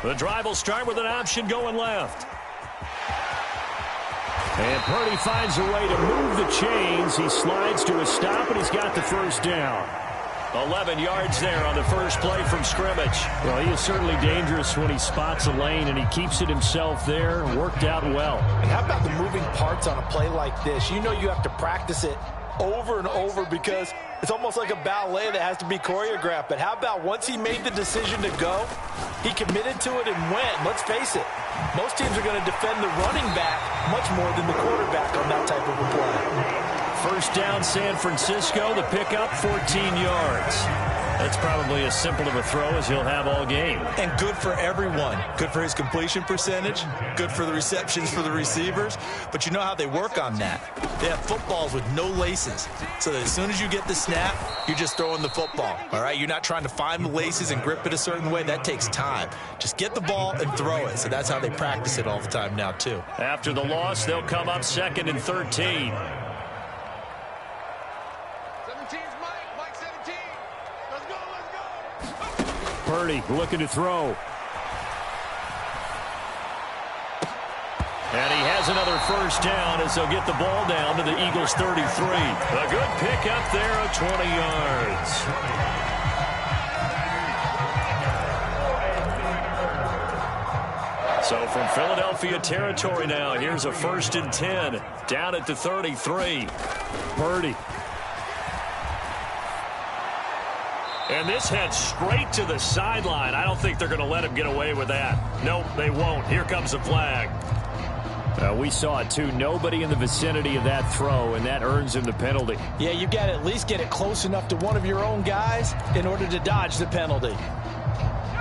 The drive will start with an option going left. And Purdy finds a way to move the chains. He slides to a stop, and he's got the first down. 11 yards there on the first play from scrimmage. Well, he is certainly dangerous when he spots a lane, and he keeps it himself there. Worked out well. And how about the moving parts on a play like this? You know you have to practice it over and over because it's almost like a ballet that has to be choreographed. But how about once he made the decision to go, he committed to it and went. Let's face it, most teams are going to defend the running back much more than the quarterback on that type of a play. First down, San Francisco. The pickup, 14 yards. That's probably as simple of a throw as he'll have all game. And good for everyone. Good for his completion percentage. Good for the receptions for the receivers. But you know how they work on that. They have footballs with no laces. So that as soon as you get the snap, you're just throwing the football. All right? You're not trying to find the laces and grip it a certain way. That takes time. Just get the ball and throw it. So that's how they practice it all the time now, too. After the loss, they'll come up 2nd and 13. Purdy looking to throw. And he has another first down as they'll get the ball down to the Eagles' 33. A good pickup there of 20 yards. So from Philadelphia territory now, here's a 1st and 10 down at the 33. Purdy. And this heads straight to the sideline. I don't think they're going to let him get away with that. Nope, they won't. Here comes the flag. We saw it, too. Nobody in the vicinity of that throw, and that earns him the penalty. Yeah, you got to at least get it close enough to one of your own guys in order to dodge the penalty.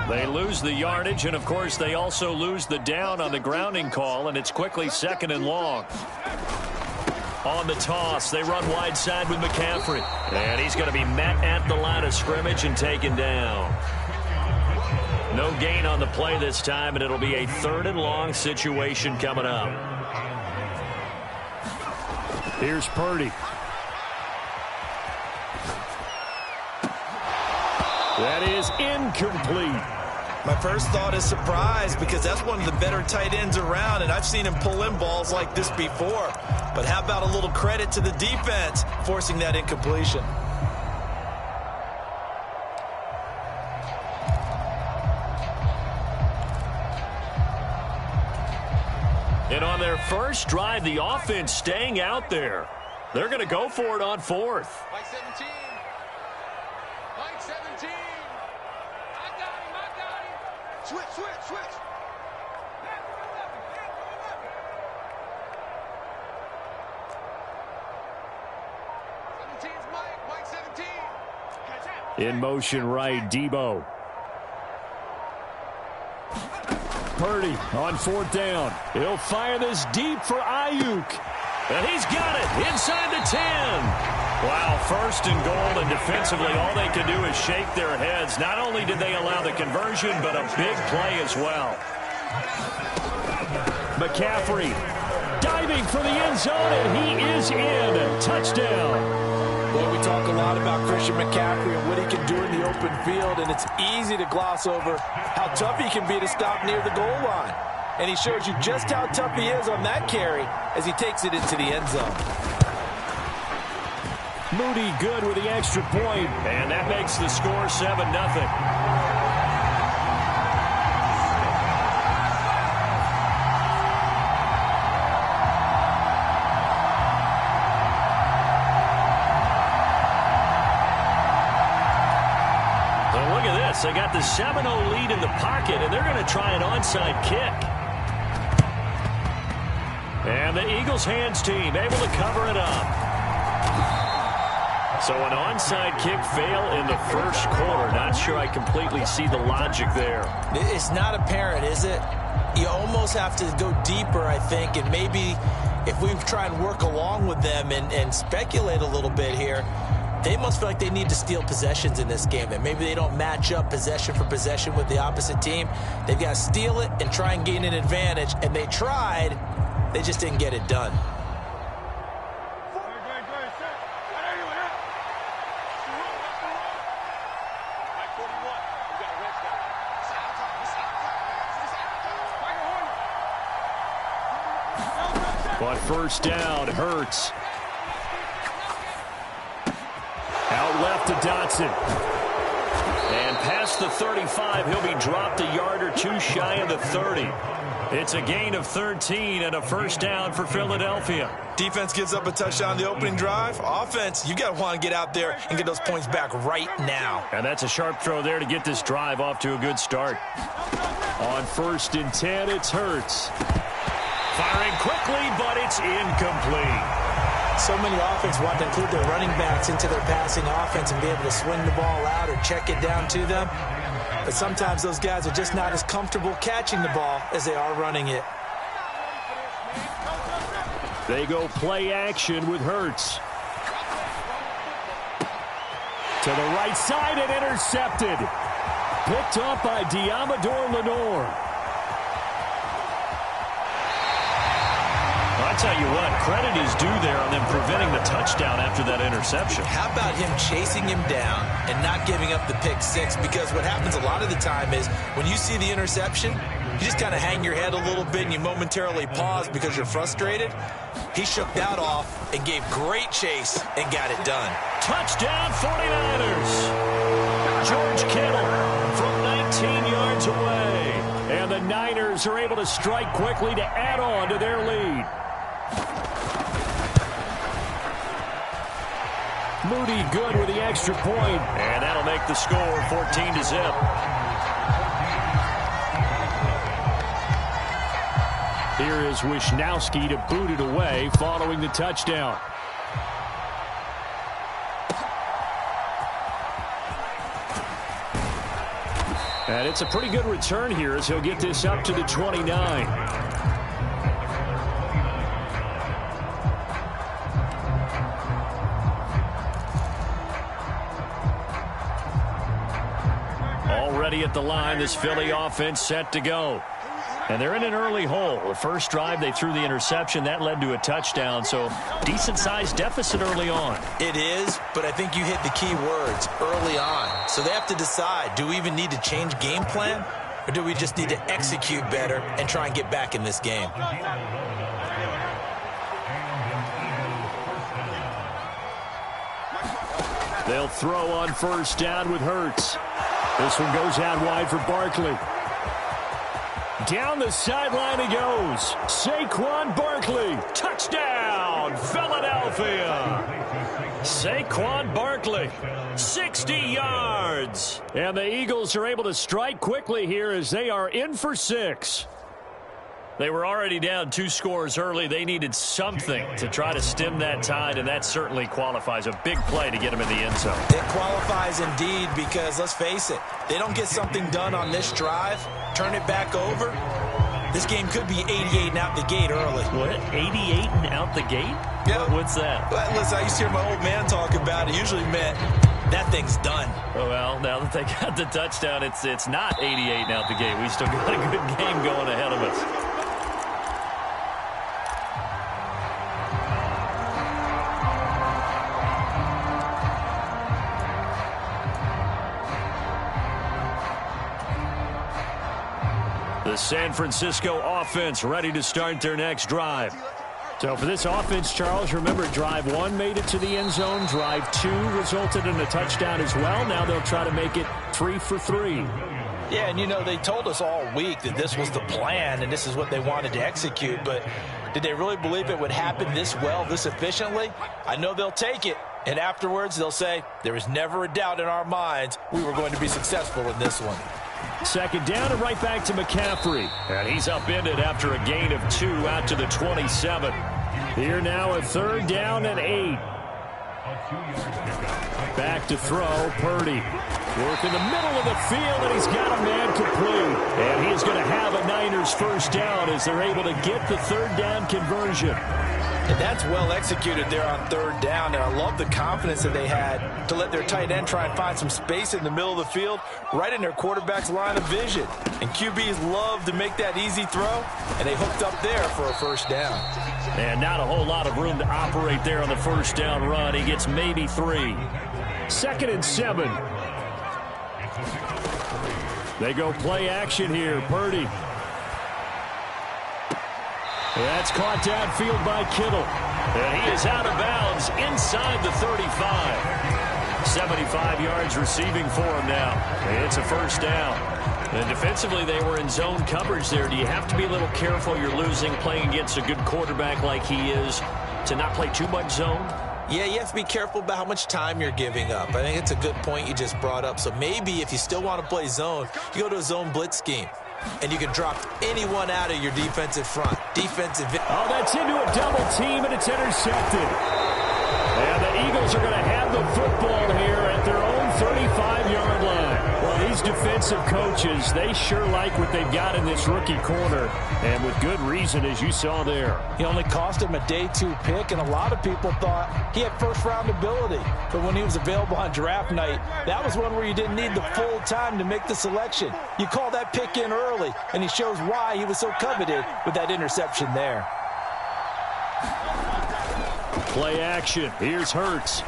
They lose the yardage, and, of course, they also lose the down on the grounding call, and it's quickly 2nd and long. On the toss, they run wide side with McCaffrey. And he's going to be met at the line of scrimmage and taken down. No gain on the play this time, and it'll be a 3rd and long situation coming up. Here's Purdy. That is incomplete. My first thought is surprise because that's one of the better tight ends around, and I've seen him pull in balls like this before. But how about a little credit to the defense forcing that incompletion? And on their first drive, the offense staying out there. They're going to go for it on 4th. Mike 17. Mike 17. I got him. Switch. 17's Mike 17. In motion right, Debo. Purdy on 4th down. He'll fire this deep for Ayuk. And he's got it inside the 10. Wow, 1st and goal, and defensively all they can do is shake their heads. Not only did they allow the conversion, but a big play as well. McCaffrey diving for the end zone, and he is in. Touchdown. Boy, we talk a lot about Christian McCaffrey and what he can do in the open field, and it's easy to gloss over how tough he can be to stop near the goal line. And he shows you just how tough he is on that carry as he takes it into the end zone. Moody good with the extra point. And that makes the score 7-0. They got the 7-0 lead in the pocket, and they're going to try an onside kick. And the Eagles hands team able to cover it up. So an onside kick fail in the first quarter. Not sure I completely see the logic there. It's not apparent, is it? You almost have to go deeper, I think, and maybe if we try and work along with them and speculate a little bit here, they must feel like they need to steal possessions in this game, and maybe they don't match up possession for possession with the opposite team. They've got to steal it and try and gain an advantage, and they tried. They just didn't get it done. But first down, Hurts. Out left to Dotson. And past the 35, he'll be dropped a yard or two shy of the 30. It's a gain of 13 and a first down for Philadelphia. Defense gives up a touchdown the opening drive. Offense, you got to want to get out there and get those points back right now. And that's a sharp throw there to get this drive off to a good start. On 1st and 10, it's Hurts. Firing quickly, but it's incomplete. So many offense want to include their running backs into their passing offense and be able to swing the ball out or check it down to them. But sometimes those guys are just not as comfortable catching the ball as they are running it. They go play action with Hurts. To the right side and intercepted. Picked up by Diamador Lenore. I tell you what, credit is due there on them preventing the touchdown after that interception. How about him chasing him down and not giving up the pick six? Because what happens a lot of the time is when you see the interception, you just kind of hang your head a little bit and you momentarily pause because you're frustrated. He shook that off and gave great chase and got it done. Touchdown 49ers. George Kittle from 19 yards away. And the Niners are able to strike quickly to add on to their lead. Moody good with the extra point. And that'll make the score 14-0. Here is Wisnowski to boot it away following the touchdown. And it's a pretty good return here as he'll get this up to the 29. Already at the line, this Philly offense set to go. And they're in an early hole. The first drive, they threw the interception. That led to a touchdown, so decent-sized deficit early on. It is, but I think you hit the key words, early on. So they have to decide, do we even need to change game plan, or do we just need to execute better and try and get back in this game? They'll throw on first down with Hurts. This one goes out wide for Barkley. Down the sideline he goes. Saquon Barkley. Touchdown, Philadelphia. Saquon Barkley, 60 yards. And the Eagles are able to strike quickly here as they are in for 6. They were already down 2 scores early. They needed something to try to stem that tide, and that certainly qualifies. A big play to get them in the end zone. It qualifies indeed because, let's face it, they don't get something done on this drive, turn it back over, this game could be 88 and out the gate early. What? 88 and out the gate? Yeah. What's that? Well, listen, I used to hear my old man talk about it. Usually meant that thing's done. Oh, well, now that they got the touchdown, it's not 88 and out the gate. We still got a good game going ahead of us. The San Francisco offense ready to start their next drive. So for this offense, Charles, remember drive 1 made it to the end zone. Drive 2 resulted in a touchdown as well. Now they'll try to make it 3 for 3. Yeah, and you know, they told us all week that this was the plan and this is what they wanted to execute, but did they really believe it would happen this well, this efficiently? I know they'll take it, and afterwards they'll say, there was never a doubt in our minds we were going to be successful in this one. Second down and right back to McCaffrey. And he's upended after a gain of 2 out to the 27. Here now a 3rd down and 8. Back to throw, Purdy. Work in the middle of the field, and he's got a man complete. And he is going to have a Niners first down as they're able to get the 3rd down conversion. And that's well executed there on 3rd down, and I love the confidence that they had to let their tight end try and find some space in the middle of the field, right in their quarterback's line of vision. And QBs love to make that easy throw, and they hooked up there for a first down. And not a whole lot of room to operate there on the first down run. He gets maybe 3. 2nd and 7. They go play action here, Purdy. That's caught downfield by Kittle. And he is out of bounds inside the 35. 75 yards receiving for him now. It's a first down. And defensively, they were in zone coverage there. Do you have to be a little careful? You're losing, playing against a good quarterback like he is, to not play too much zone? Yeah, you have to be careful about how much time you're giving up. I think it's a good point you just brought up. So maybe if you still want to play zone, you go to a zone blitz scheme. And you can drop anyone out of your defensive front. Oh, that's into a double team, and it's intercepted. And the Eagles are going to have the football here at their own 35-yard line. Well, these defensive coaches, they sure like what they've got in this rookie corner. And with good reason, as you saw there. He only cost him a day 2 pick, and a lot of people thought he had first-round ability. But when he was available on draft night, that was one where you didn't need the full time to make the selection. You call that pick in early, and he shows why he was so coveted with that interception there. Play action. Here's Hurts.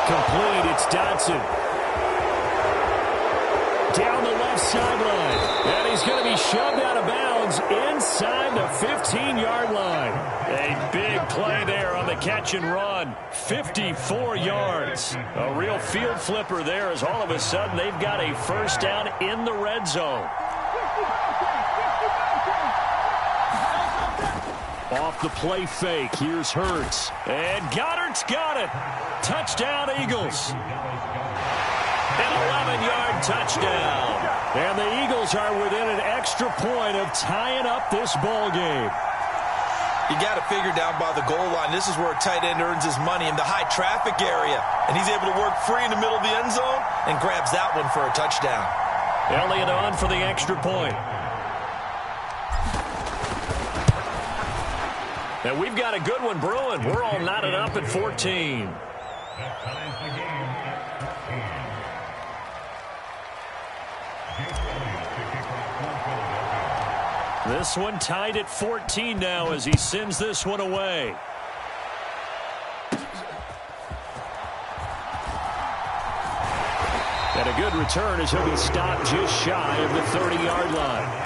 Complete. It's Dotson. Down the left sideline. And he's going to be shoved out of bounds inside the 15-yard line. A big play there on the catch and run. 54 yards. A real field flipper there as all of a sudden they've got a first down in the red zone. Off the play fake. Here's Hurts. And Goddard's got it. Touchdown, Eagles. An 11-yard touchdown. And the Eagles are within an extra point of tying up this ball game. You got to figure down by the goal line. This is where a tight end earns his money in the high traffic area. And he's able to work free in the middle of the end zone and grabs that one for a touchdown. Elliott on for the extra point. And we've got a good one brewing. We're all knotted up at 14. This one tied at 14 now as he sends this one away. And a good return as he'll be stopped just shy of the 30-yard line.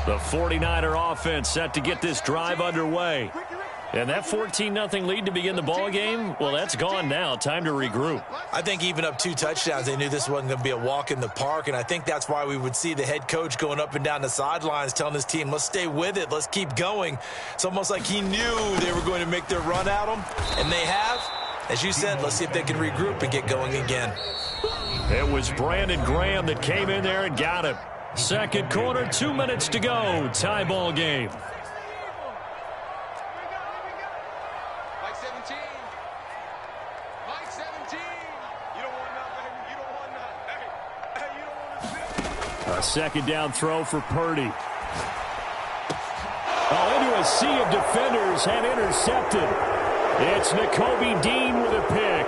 The 49er offense set to get this drive underway. And that 14-0 lead to begin the ball game, well, that's gone now. Time to regroup. I think even up 2 touchdowns, they knew this wasn't going to be a walk in the park, and I think that's why we would see the head coach going up and down the sidelines telling his team, let's stay with it, let's keep going. It's almost like he knew they were going to make their run at him, and they have. As you said, let's see if they can regroup and get going again. It was Brandon Graham that came in there and got him. Second quarter, 2 minutes to go. Tie ball game. Mike 17. Mike 17. You don't want none, baby. You don't want none. Hey, you don't want to see. A second down throw for Purdy. Oh, into a sea of defenders and intercepted. It's Nakobe Dean with a pick.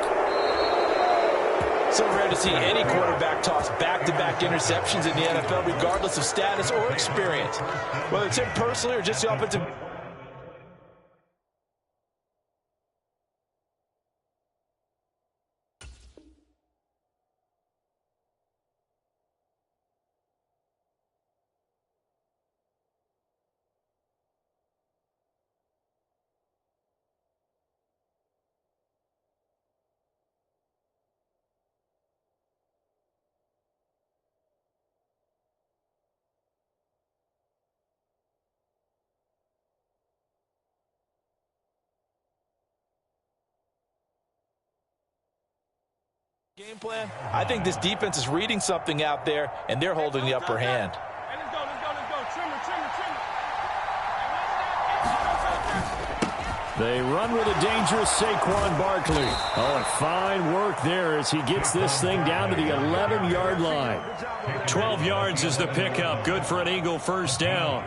So rare to see any quarterback toss back-to-back interceptions in the NFL, regardless of status or experience. Whether it's him personally or just the offensive. Game plan, I think this defense is reading something out there, and they're holding the upper hand. Hey, let's go. Trimmer. They run with a dangerous Saquon Barkley. Oh, and fine work there as he gets this thing down to the 11-yard line. 12 yards is the pickup. Good for an Eagle first down.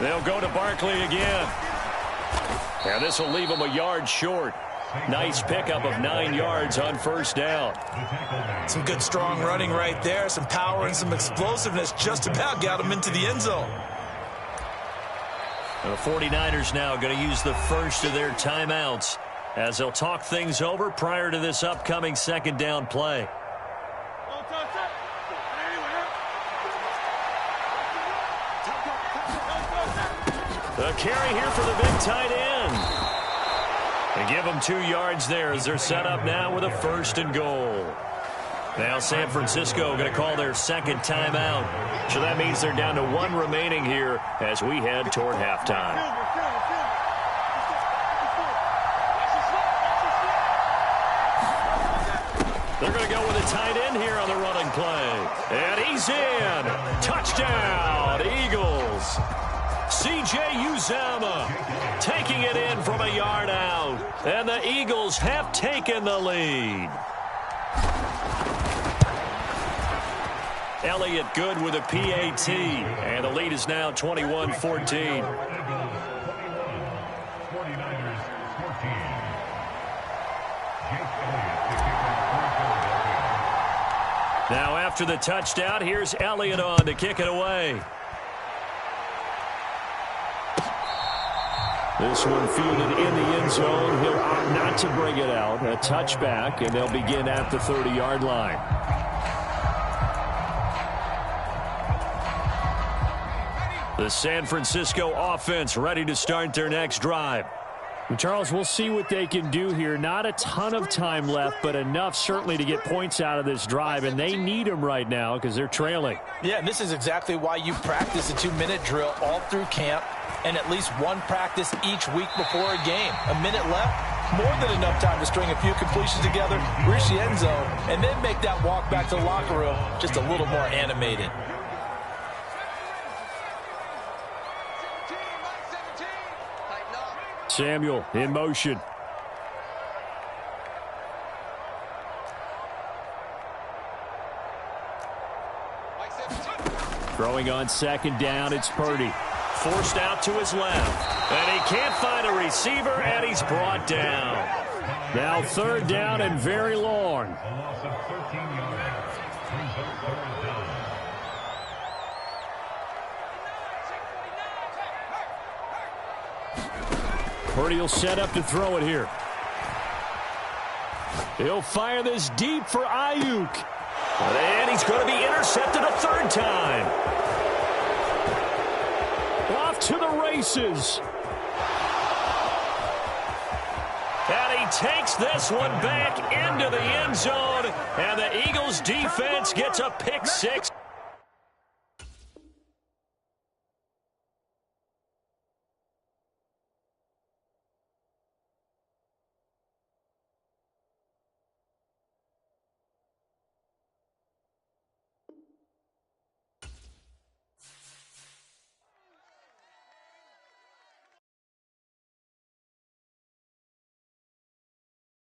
They'll go to Barkley again. And this will leave him a yard short. Nice pickup of 9 yards on first down. Some good strong running right there. Some power and some explosiveness just about got him into the end zone. The 49ers now going to use the first of their timeouts as they'll talk things over prior to this upcoming second down play. The carry here for the big tight end. They give them 2 yards there as they're set up now with a 1st and goal. Now San Francisco going to call their second timeout. So that means they're down to 1 remaining here as we head toward halftime. They're going to go with a tight end here on the running play. And he's in. Touchdown, Eagles. C.J. Uzama taking it in from a yard out. And the Eagles have taken the lead. Elliott good with a PAT. And the lead is now 21-14. Now after the touchdown, here's Elliott on to kick it away. This one fielded in the end zone. He'll opt not to bring it out. A touchback, and they'll begin at the 30-yard line. The San Francisco offense ready to start their next drive. Charles, we'll see what they can do here. Not a ton of time left, but enough certainly to get points out of this drive, and they need them right now because they're trailing. Yeah, and this is exactly why you practice a 2-minute drill all through camp and at least one practice each week before a game. A minute left, more than enough time to string a few completions together, reach the end zone, and then make that walk back to the locker room just a little more animated. Samuel in motion. Throwing on second down, it's Purdy. Forced out to his left. And he can't find a receiver, and he's brought down. Now 3rd down and very long. Purdy will set up to throw it here. He'll fire this deep for Ayuk. And he's going to be intercepted a 3rd time. Off to the races. And he takes this one back into the end zone. And the Eagles defense gets a pick 6.